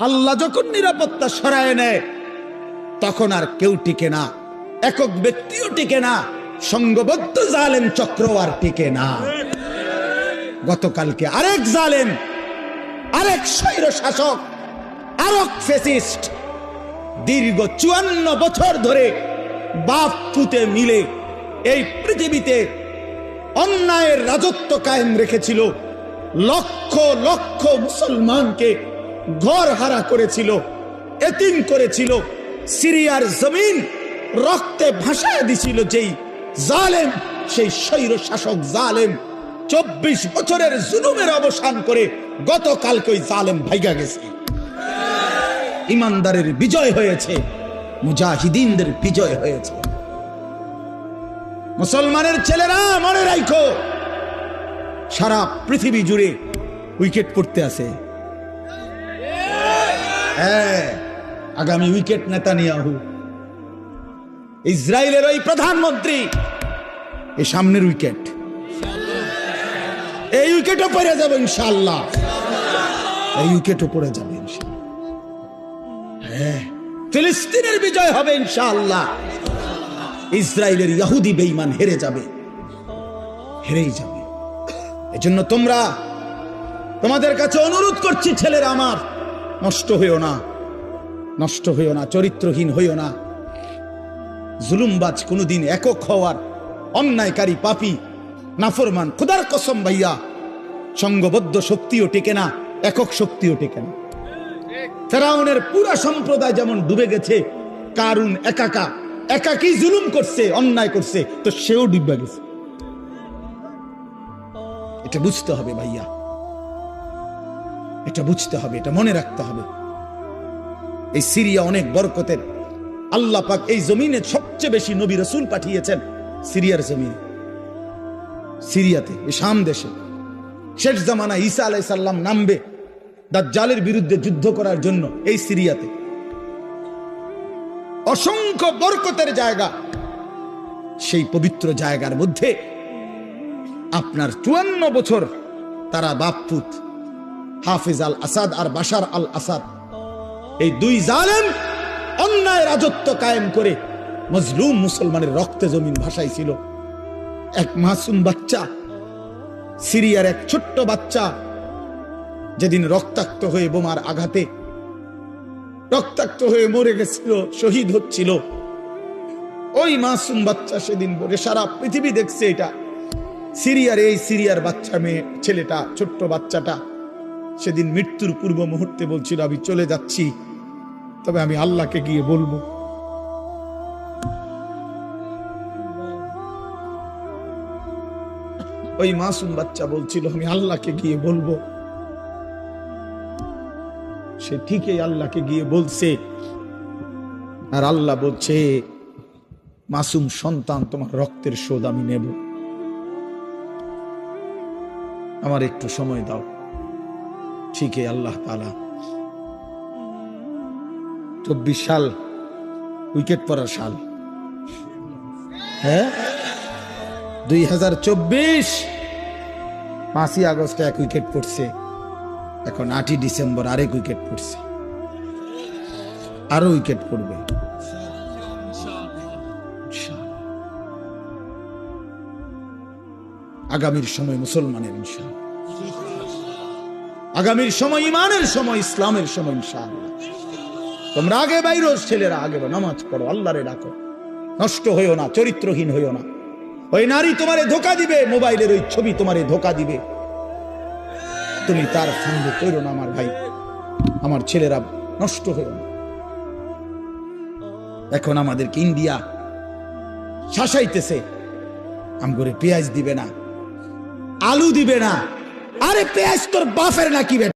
আল্লাহ যখন নিরাপত্তা সরায় নেয় তখন আর কেউ টিকে না, একক ব্যক্তিও টিকে না, সংঘবদ্ধ জালেম চক্র আর টিকে না। গতকালকে আরেক জালেম, আরেক স্বৈর শাসক, আরেক ফ্যাসিস্ট দীর্ঘ 54 বছর ধরে বাপ পুতে মিলে এই পৃথিবীতে অন্যায়ের রাজত্ব কায়েম রেখেছিল, লক্ষ লক্ষ মুসলমানকে ঘর হারা করেছিল, এতিম করেছিল, সিরিয়ার জমিন রক্তে ভাসায় দিছিল। যেই জালেম, সেই স্বৈর শাসক জালেম 24 বছরের জুলুমের অবসান করে গতকালকে ওই জালেম ভাইগা গেছে। ইমানদারের বিজয় হয়েছে, মুজাহিদিনদের বিজয় হয়েছে। মুসলমানের ছেলেরা মনে রাখো, সারা পৃথিবী জুড়ে উইকেট পড়তে আছে। হ্যাঁ, আগামী উইকেট নেতানিয়াহু, ইসরায়েলের ওই প্রধানমন্ত্রী, এই সামনের উইকেট, এই উইকেটও পড়ে যাবে ইনশাআল্লাহ, এই উইকেটও পড়ে যাবে ইনশাআল্লাহ। হ্যাঁ, ফিলিস্তিনের বিজয় হবে ইনশাআল্লাহ। ইসরায়েলের ইহুদি বেঈমান হেরে যাবে, হেরেই যাবে। এজন্য তোমাদের কাছে অনুরোধ করছি, ছেলেরা আমার, নষ্ট হইও না, নষ্ট হইও না, চরিত্রহীন হইও না। জুলুমবাজ কোনদিন একক হওয়ার, অন্যায়কারী পাপী নাফরমান খোদার কসম ভাইয়া, সংঘবদ্ধ শক্তিও টেকে না, একক শক্তিও টেকে না। ফেরাউনের পুরা সম্প্রদায় যেমন ডুবে গেছে, কারুন একাকী জুলুম করছে, অন্যায় করছে, তো সেও ডুবে গেছে। এটা বুঝতে হবে ভাইয়া, এটা বুঝতে হবে, এটা মনে রাখতে হবে। এই সিরিয়া অনেক বরকতের। আল্লাহ পাক এই জমিনে সবচেয়ে বেশি নবী রাসূল পাঠিয়েছেন সিরিয়ার জমিনে, সিরিয়াতে, এই শাম দেশে। শেষ জামানা ঈসা আলাইহিস সালাম নামবে দাজ্জালের বিরুদ্ধে যুদ্ধ করার জন্য এই সিরিয়াতে। অসংখ্য বরকতের জায়গা, সেই পবিত্র জায়গার মধ্যে আপনার 54 বছর তারা বাপপুত হাফিজ আল আসাদ আর বাশার আল আসাদ, এই দুই জালেম অন্যায় রাজত্ব কায়েম করে মজলুম মুসলমানের রক্তে জমিন ভাসাইছিল। এক মাসুম বাচ্চা, সিরিয়ার এক ছোট্ট বাচ্চা, যেদিন রক্তাক্ত হয়ে বোমার আঘাতে রক্তাক্ত হয়ে মরে গেছিল, শহীদ হচ্ছিল, ওই মাসুম বাচ্চা সেদিন বলে সারা পৃথিবী দেখছে এটা। সিরিয়ার বাচ্চা মেয়ে ছেলেটা, ছোট্ট বাচ্চাটা সেদিন মৃত্যুর পূর্ব মুহূর্তে বলছিল, আমি চলে যাচ্ছি, তবে আমি আল্লাহকে গিয়ে বলবো। ওই মাসুম বাচ্চা বলছিল, আমি আল্লাহকে গিয়ে বলবো। সে ঠিকই আল্লাহকে গিয়ে বলছে, আর আল্লাহ বলছে, মাসুম সন্তান, তোমার রক্তের শোধ আমি নেব, আমার একটু সময় দাও। ঠিকই আল্লাহ তাআলা 24 সাল উইকেট পড়ার সাল, হ্যাঁ 2024 5ই আগস্টে এক উইকেট পড়ছে, এখন 8ই ডিসেম্বর আরেক উইকেট পড়ছে, আরো উইকেট পড়বে। আগামীর সময় মুসলমানের ইনশাআল্লাহ, আগামীর সময় ইমানের সময়, ইসলামের সময় ইনশাআল্লাহ। তোমরা আগে বাইরো, ছেলেরা আগে নামাজ পড়ো, আল্লাহরে ডাকো, নষ্ট হইও না, চরিত্রহীন হইও না। ওই নারী তোমারে ধোকা দিবে, মোবাইলের ওই ছবি তোমারে ধোকা দিবে, তুমি তার সঙ্গে করো না। আমার ভাই, আমার ছেলেরা, নষ্ট হইও না। এখন আমাদেরকে ইন্ডিয়া শাসাইতেছে, আমগরে পেঁয়াজ দিবে না, আলু দিবে না। আরে পেঁয়াজ তোর বাপের নাকি?